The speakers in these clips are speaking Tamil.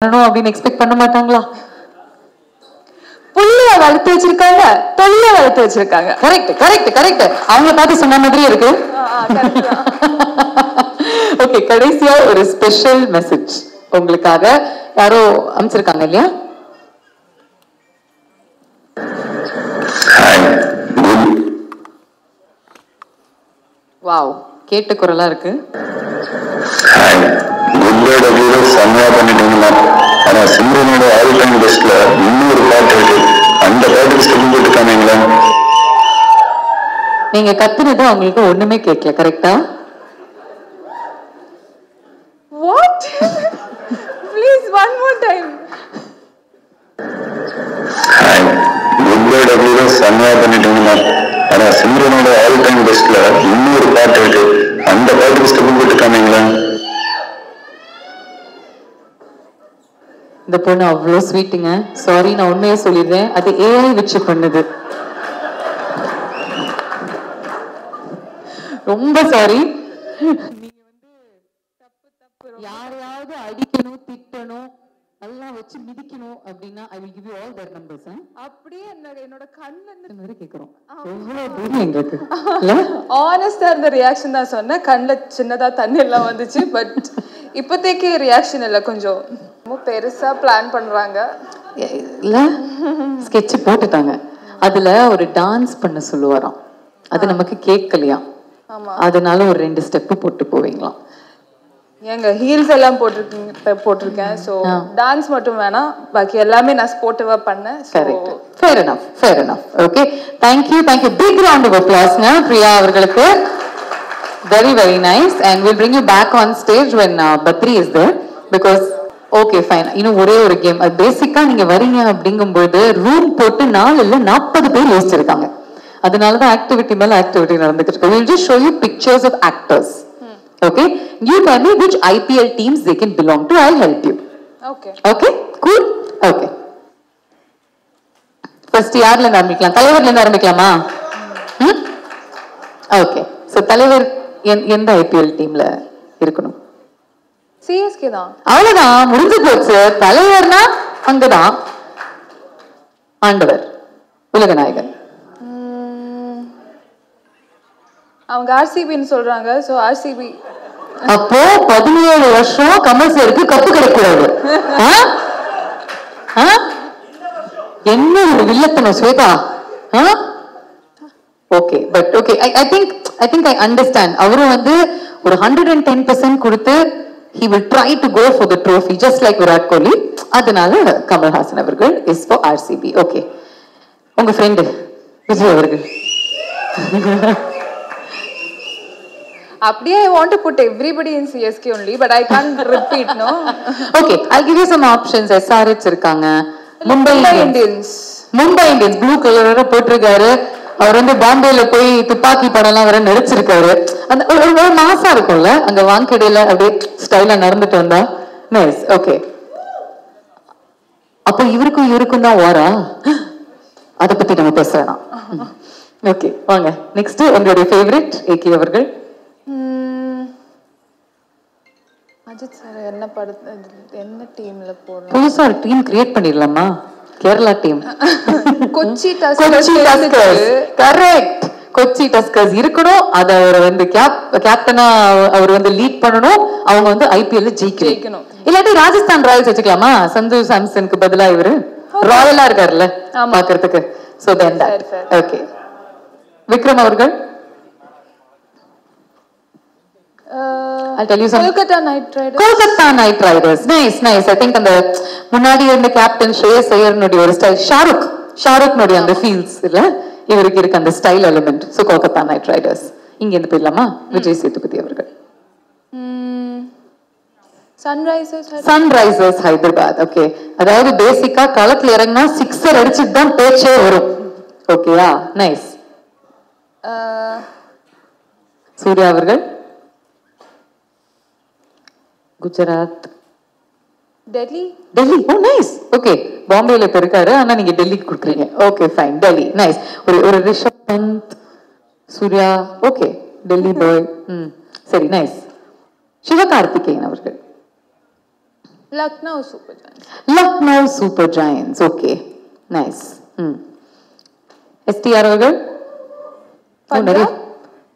அப்படின்னு எக்ஸ்பெக்ட் பண்ண மாட்டாங்களா? புள்ளைய வளர்த்து வச்சிருக்காங்க, தொல்லைய வளர்த்து வச்சிருக்காங்க. Correct correct correct. அவங்கள பார்த்து சொன்ன மாதிரியே இருக்கு. ஓகே, கடைசியா ஒரு ஸ்பெஷல் மெசேஜ் உங்களுக்காக யாரோ அமைச்சிருக்காங்க இல்லையா? வாவ், கேட்ட குரலா இருக்கு. செம்மையா பண்ணிட்டீங்களா? ஆனா சிம்ரனோட ஆல் டைம் பெஸ்ட்ல இன்னொரு பாட்டு இருக்கு, அந்த பாட்டுக்கு ஸ்டெப் போட்டுக்கானீங்களா? நீங்க கத்துனது அவங்களுக்கு ஒண்ணுமே கேட்கல, கரெக்டா? What? Please, one more time. குட்பைட் அப்படியே செம்மையா பண்ணிட்டீங்களா? ஆனா சிம்ரனோட ஆல் டைம் பெஸ்ட்ல இன்னொரு பாட்டு இருக்கு, அந்த பாட்டுக்கு ஸ்டெப் போட்டுக்கானீங்களா? இந்த பொண்ணு அவ்வளோ ஸ்வீட்டுங்க. சாரி, நான் உண்மையே சொல்லிடுறேன், அது ஏஐ வச்சு பண்ணுது. ரொம்ப சாரி. நீங்க வந்து யாரையாவது அடிக்கணும், திட்டணும், எல்லாம் வச்சு மிதிக்கணும் அப்படின்னா I will give you all their numbers. அப்படியே என்னோட கண்ணுல கேக்குறோம். எவ்வளவு தூரம் எங்களுக்கு ஆனஸ்டா இருந்த ரியாக்ஷன் தான் சொன்னேன். கண்ணுல சின்னதா தண்ணி எல்லாம் வந்துச்சு. பட் இப்போதைக்கு ரியாக்ஷன் இல்லை, கொஞ்சம் பெருசா பிளான் பண்றாங்க. இல்ல, ஸ்கெட்ச் போட்டுட்டாங்க. அதுல ஒரு டான்ஸ் பண்ண சொல்லுவாராம், அது நமக்கு கேட்கலையா? அதனால ஒரு 2 ஸ்டெப் போட்டு போவீங்களாம். ஏங்க ஹீல்ஸ் எல்லாம் போட்டிருக்கேன். ஸோ டான்ஸ் மட்டும் வேணாம், பாக்கி எல்லாமே நான் ஸ்போர்ட்டிவா பண்ணேன். Correct, fair enough, fair enough. Okay, thank you thank you. Big round of அப்ளாஸ்ங்க பிரியா அவர்களுக்கு. Very very nice. And will bring you back on stage when Badri is there. Because okay fine, இன்னும் ஒரே ஒரு கேம். அது பேசிக்கா நீங்க வரீங்க அப்படிங்கும்போது ரூம் போட்டு 4 இல்ல 40 பேர் யோசிச்சிருக்காங்க. அதனாலதான் ஆக்டிவிட்டி மேல ஆக்டிவிட்டி நடந்துட்டு இருக்கு. We'll just show you pictures of actors. Okay, you tell me which IPL teams they can belong to. I'll help you. Okay. Okay, cool. Okay. First யார்ல இருந்து ஆரம்பிக்கலாம்? தலைவர்ல இருந்து ஆரம்பிக்கலாமா? ஓகே, சோ தலைவர் எந்த IPL டீம்ல இருக்கணும்? CSK தான். அவ்வளவுதான், முடிஞ்சு போச்சு. தலைவர்னா அங்கதான் ஆண்டவர், உலகநாயகன். அவங்க RCBன்னு சொல்றாங்க. So RCB. அப்போ 17 வருஷம் கமல் சாருக்கு கப்பு கிடைக்கூடாது. என்ன ஒரு வில்லத்தனம் Shweta. Okay, but okay, I think I understand. அவரும் வந்து ஒரு 110% கொடுத்து he will try to go for the trophy just like Virat Kohli. அதனால கமல்ஹாசன் அவர்கள் is for RCB. ஓகே, உங்க ஃப்ரெண்ட் விஜய் அவர்கள். அப்படியே I want to put everybody in CSK only, but I can't repeat, no. Okay, I'll give you some options. SRH இருக்காங்க, மும்பை இந்தியன்ஸ் ப்ளூ கலரோட போட்டிருக்காரு. அவர் வந்து பாம்பேல போய் துப்பாக்கி படம்லாம் வர நடிச்சிருக்காரு. அந்த ஒரு மாசா இருக்கும்ல, அங்க வாங்கடையில அப்படியே ஸ்டைலா நடந்துட்டு வந்தா நைஸ். ஓகே, அப்ப இவருக்கும் தான் வாரா? அதை பத்தி நம்ம பேச வேணாம். ஓகே, வாங்க நெக்ஸ்ட். உங்களுடைய ஃபேவரட் ஏகே அவர்கள். அஜித் சார் என்ன டீம்ல போறோம்? புதுசா ஒரு டீம் கிரியேட் பண்ணிடலாமா? Kerala team, Kochi tuskers. Correct, Kochi tuskers இருக்கணும். அத அவர் வந்து கேப்டனா அவர் வந்து லீட் பண்ணணும். அவங்க வந்து IPL ஜெயிக்கணும். இல்லாட்டி ராஜஸ்தான் ராயல்ஸ் வச்சுக்கலாமா? சஞ்சு சாம்சனுக்கு பதிலா இவரு ராயலா இருக்காருல்ல பாக்குறதுக்கு. So then that. Okay, Vikram அவர்கள். I'll tell you some. Kolkata Knight Riders. Nice. I think அந்த முன்னாடி இருந்த கேப்டன் ஸ்ரேயஸ் ஐயர்னுடைய ஒரு ஸ்டைல், ஷாருக்னுடைய அந்த ஃபீல்ஸ் இல்ல இவருக்கு இருக்கு, அந்த style element. So Kolkata night Riders. இங்க இருந்து போயிடலாமா? விஜய் சேதுபதி அவர்கள். சன்ரைசர்ஸ் ஹைதராபாத். ஓகே, அதாவது பேசிக்கா களத்துல இறங்கினா 6 அடிச்சுட்டு தான் பேச்சே வரும். ஓகேயா, நைஸ். சூர்யா அவர்கள். குஜராத், டெல்லி. ஓ நைஸ். ஓகே, பாம்பேல இப்ப இருக்காரு, ஆனா நீங்க டெல்லிக்கு கொடுக்குறீங்க. Okay fine, Delhi nice. ஒரு ரிஷப் பந்த், சூர்யா. ஓகே, டெல்லி பாய். சரி, நைஸ். சிவகார்த்திகேயன் அவர்கள். Lucknow Super Giants. Lucknow Super Giants. Okay. Nice. STR அவர்கள்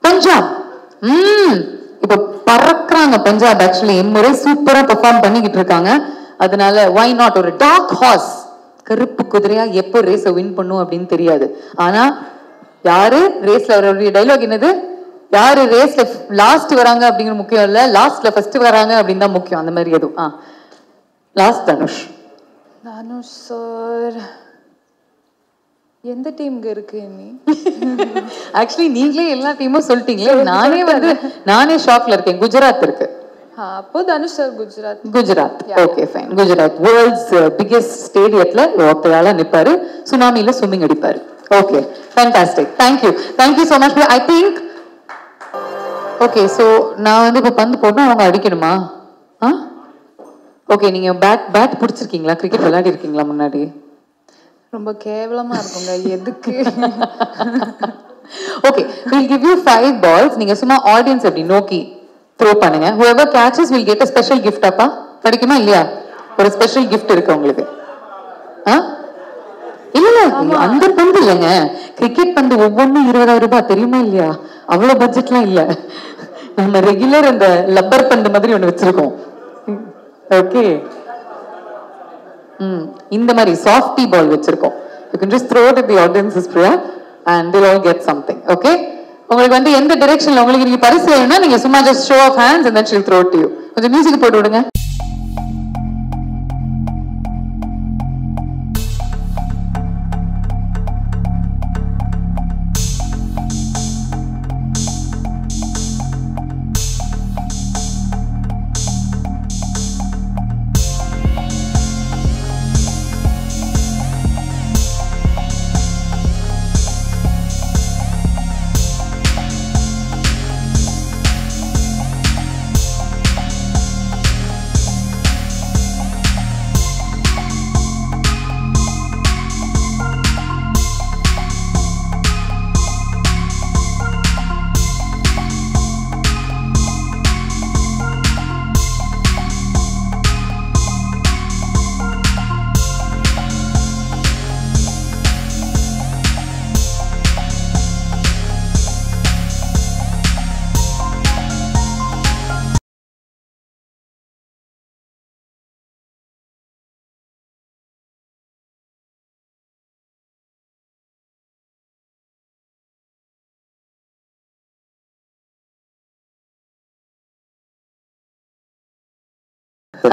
பஞ்சாப். இப்ப பறக்குறாங்க பஞ்சாப். ஆக்சுவலி இம்முறை சூப்பரா பெர்ஃபார்ம் பண்ணிக்கிட்டு இருக்காங்க. அதனால why not ஒரு டார்க் ஹார்ஸ், கருப்பு குதிரையா எப்போ ரேஸ வின் பண்ணும் அப்படின்னு தெரியாது. ஆனா யாரு ரேஸ்ல அவருடைய டைலாக் என்னது, யாரு ரேஸ்ல லாஸ்ட் வராங்க அப்படிங்கிற முக்கியம் இல்ல, லாஸ்ட்ல ஃபர்ஸ்ட் வராங்க அப்படின்னு தான் முக்கியம். அந்த மாதிரி எதுவும் லாஸ்ட் தனுஷ் சார் எந்த டீம்க்கு இருக்கு நீ? ஆக்சுவலி நீங்களே எல்லா டீமும் சொல்லிட்டீங்களே. நானே ஷாக்ல இருக்கேன். குஜராத் இருக்கு. அப்போ Dhanush sir Gujarat. Okay fine. Gujarat world's biggest ஸ்டேடியத்துல ஒத்தையால நிப்பாரு, சுனாமில ஸ்விம்மிங் அடிப்பாரு. Okay fantastic. Thank you so much. I think okay so நான் வந்து இப்ப பந்து போட்டா அவங்க அடிக்கணுமா? ஓகே நீங்க பேட் பிடிச்சிருக்கீங்களா? கிரிக்கெட் விளையாடி இருக்கீங்களா முன்னாடி? ரொம்ப கேவலமா இருக்குங்க. எதுக்கு? Okay we'll give you 5 balls. நீங்க சும்மா ஆடியன்ஸ் அப்படி நோக்கி த்ரோ பண்ணுங்க. whoever catches will get a special gift. அப்பா படிக்குமா இல்லையா? ஒரு ஸ்பெஷல் கிஃப்ட் இருக்கு உங்களுக்கு. இல்ல அந்த பந்து இல்லைங்க, கிரிக்கெட் பந்து ஒவ்வொன்றும் 20,000 ரூபாய் தெரியுமா இல்லையா? அவ்வளவு பட்ஜெட்லாம் இல்ல. நம்ம ரெகுலர் அந்த லப்பர் பந்து மாதிரி ஒண்ணு வச்சிருக்கோம். ஓகே இந்த மாதிரி சாஃப்டி பால் வச்சிருக்கோம். you can just throw it at the audience's prayer and they'll all get something. okay உங்களுக்கு வந்து எந்த டைரக்ஷன்ல உங்களுக்கு நீங்க பரிசு வேணும்னா நீங்க சும்மா just show of hands and then she'll throw it to you. கொஞ்சம் மியூசிக் போட்டு விடுங்க.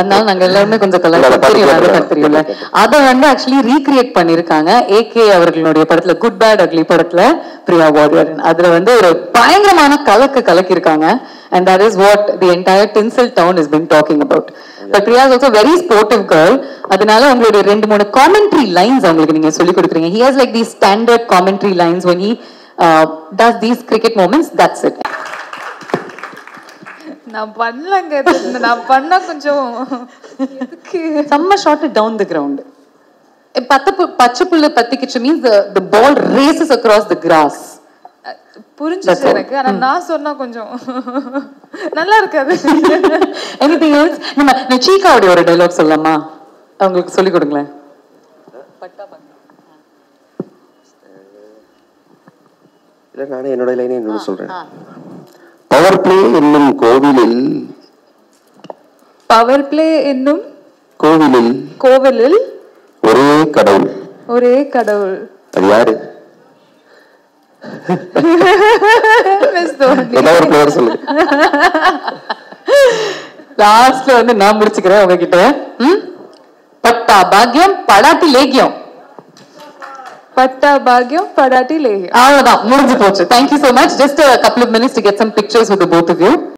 அதனால நாங்க எல்லாருமே கொஞ்சம் தெரியல. அதை வந்து ஆக்சுவலி ரீக்ரியேட் பண்ணிருக்காங்க ஏகே அவர்களுடைய படத்துல குட் பேட் அக்லி படத்துல பிரியா வாரியர். அதுல வந்து ஒரு பயங்கரமான கலக்கிருக்காங்க. and that is what the entire Tinsel town has been talking about. But Priya is also very sportive girl. அதனால உங்களுடைய 2-3 commentary lines அவங்களுக்கு நீங்க சொல்லி கொடுக்குறீங்க. He has like these standard commentary lines when he does these cricket moments. That's it. நான் பண்ணலங்க. நான் பண்ணா கொஞ்சம் எதுக்கு செம்ம ஷாட் டவுன் தி கிரவுண்ட். பச்சை புல்லு பத்திக்கிச்சு means the ball races across the grass. புரிஞ்சுச்சு எனக்கு. ஆனா நான் சொன்னா கொஞ்சம் நல்லா இருக்காது. anything else? நம்ம சீகாவுடைய ஒரு டயலாக் சொல்லலாமா? அவங்களுக்கு சொல்லி கொடுங்களேன். இல்ல நானே என்னோட லைனே இன்னொரு சொல்றேன். பவர் பிளே என்னும் கோவிலில் கோவிலில் ஒரே கடவுள். அது யாரு? லாஸ்ட்ல வந்து நான் முடிச்சுக்கிறேன் உங்ககிட்ட. பட்டா பாக்யம் படாட்டி லேகியம். பட்டா பாக்யம் படாட்டி லேகியம். அவ்வளவுதான் முடிஞ்சு போச்சு. Thank you so much. Just a couple of minutes to get some pictures with the both of you.